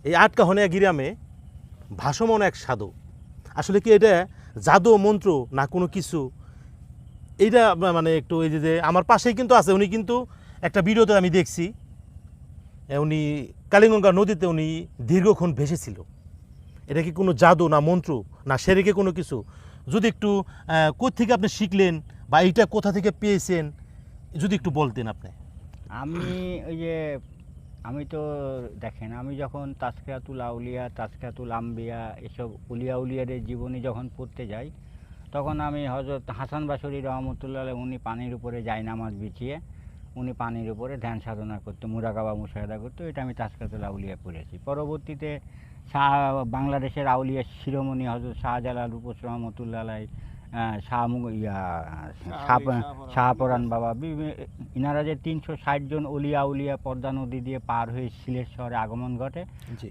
এই আটকাহনিয়া গ্রামে ভাসমান এক সাধু। আসলে কি এটা জাদু মন্ত্র না কোনো কিছু, এইটা মানে একটু এই যে আমার পাশেই কিন্তু আছে, উনি কিন্তু একটা ভিডিওতে আমি দেখছি উনি কালিগঙ্গা নদীতে উনি দীর্ঘক্ষণ ভেসেছিল। এটা কি কোনো জাদু না মন্ত্র না সেরেকে কোনো কিছু, যদি একটু কোথা থেকে আপনি শিখলেন বা এইটা কোথা থেকে পেয়েছেন যদি একটু বলতেন আপনি। আমি ওই যে আমি তো দেখেন, আমি যখন তাজকিরাতুল আউলিয়া, তাজকিরাতুল আম্বিয়া এসব উলিয়াদের জীবনী যখন পড়তে যাই, তখন আমি হযরত হাসান বাশরী রহমতুল্লাহ আলাইহি, উনি পানির উপরে জায়নামাজ বিছিয়ে উনি পানির উপরে ধ্যান সাধনা করতো, মুরাকাবা মুশাহাদা করতো। এটা আমি তাজকিরাতুল আউলিয়া পড়েছি। পরবর্তীতে বাংলাদেশের আউলিয়া শিরোমণি হযরত শাহজালাল রূপস রহমতুল্লাহ আলাইহি, শাহপরান বাবা, ইনারা যে ৩৬০ জন উলিয়া পদ্মা নদী দিয়ে পার হয়ে সিলেট শহরে আগমন ঘটে,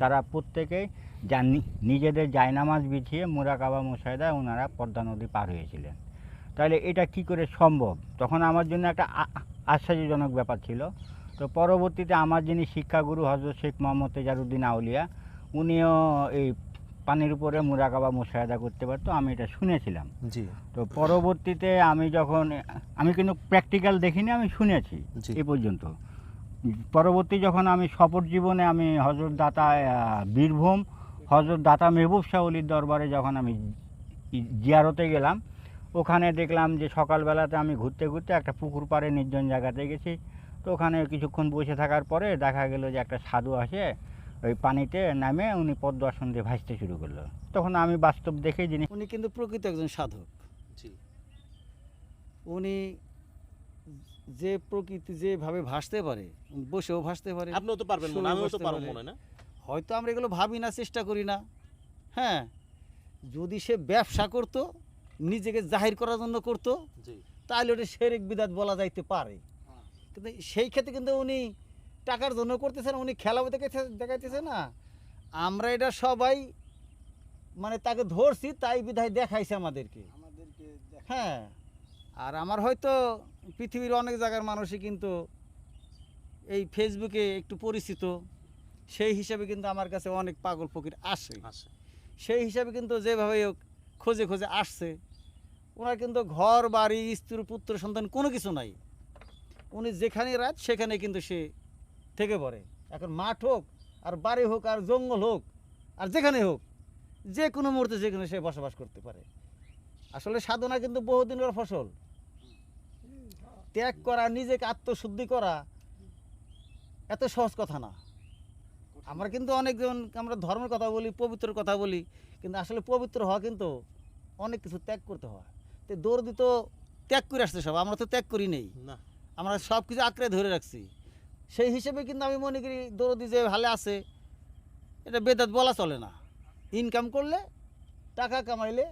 তারা প্রত্যেকেই নিজেদের জায়নামাজ বিছিয়ে মুরাকাবা মুশাহাদায় ওনারা পদ্মা নদী পার হয়েছিলেন। তাহলে এটা কি করে সম্ভব? তখন আমার জন্য একটা আশ্চর্যজনক ব্যাপার ছিল। তো পরবর্তীতে আমার যিনি শিক্ষাগুরু হযরত শেখ মোহাম্মদ তেজারউদ্দিন আউলিয়া, উনিও এই পানির উপরে মুরাকাবা মুশাহাদা করতে পারতো, আমি এটা শুনেছিলাম। জি। তো পরবর্তীতে আমি কিন্তু প্র্যাকটিক্যাল দেখিনি, আমি শুনেছি এ পর্যন্ত। পরবর্তী যখন আমি সফর জীবনে আমি হযরত দাতা বীরভূম হযরত দাতা মেহবুব শাহ ওলির দরবারে যখন আমি জিয়ারতে গেলাম, ওখানে দেখলাম যে সকালবেলাতে আমি ঘুরতে ঘুরতে একটা পুকুর পাড়ে নির্জন জায়গাতে গেছি। তো ওখানে কিছুক্ষণ বসে থাকার পরে দেখা গেল যে একটা সাধু আসে, ওই পানিতে নামে উনি পদ্মাসন দিয়ে ভাসতে শুরু করলো। তখন আমি বাস্তব দেখে জিনিস, উনি কিন্তু প্রকৃত একজন সাধক। উনি যে প্রকৃতি যেভাবে ভাসতে পারে, বসেও ভাসতে পারে। আপনিও তো পারবেন মনে, আমিও তো পারবো মনে না। হয়তো আমরা এগুলো ভাবি না, চেষ্টা করি না। হ্যাঁ, যদি সে ব্যবসা করত, নিজেকে জাহির করার জন্য করত, তাহলে ওটা শিরক বিদআত বলা যাইতে পারে। কিন্তু সেই ক্ষেত্রে কিন্তু উনি টাকার জন্য করতেছেন, উনি খেলাও দেখাইতেছে না। আমরা এটা সবাই মানে তাকে ধরছি, তাই বিধায় দেখাইছে আমাদেরকে। হ্যাঁ, আর আমার হয়তো পৃথিবীর অনেক জায়গার মানুষই কিন্তু এই ফেসবুকে একটু পরিচিত, সেই হিসাবে কিন্তু আমার কাছে অনেক পাগল ফকির আসে। সেই হিসাবে কিন্তু যেভাবে খোঁজে খোঁজে আসছে, ওনার কিন্তু ঘর বাড়ি স্ত্রী পুত্র সন্তান কোনো কিছু নাই। উনি যেখানে রাত সেখানে কিন্তু সে থেকে পড়ে। এখন মাঠ হোক আর বাড়ি হোক আর জঙ্গল হোক আর যেখানে হোক, যে কোনো মুহূর্তে যেখানে সে বসবাস করতে পারে। আসলে সাধনা কিন্তু বহুদিনের ফসল। ত্যাগ করা, নিজেকে আত্মশুদ্ধি করা এত সহজ কথা না। আমরা কিন্তু অনেকজন আমরা ধর্মের কথা বলি, পবিত্র কথা বলি, কিন্তু আসলে পবিত্র হওয়া কিন্তু অনেক কিছু ত্যাগ করতে হয়। তো দৌড়দি তো ত্যাগ করে আসছে সব, আমরা তো ত্যাগ করি নেই, আমরা সব কিছু আঁকড়ে ধরে রাখছি। সেই হিসেবে কিন্তু আমি মনে করি দৌড়দি যে ভালো আছে, এটা বেদাত বলা চলে না। ইনকাম করলে, টাকা কামাইলে,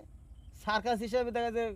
সার্কাস হিসাবে দেখা যায়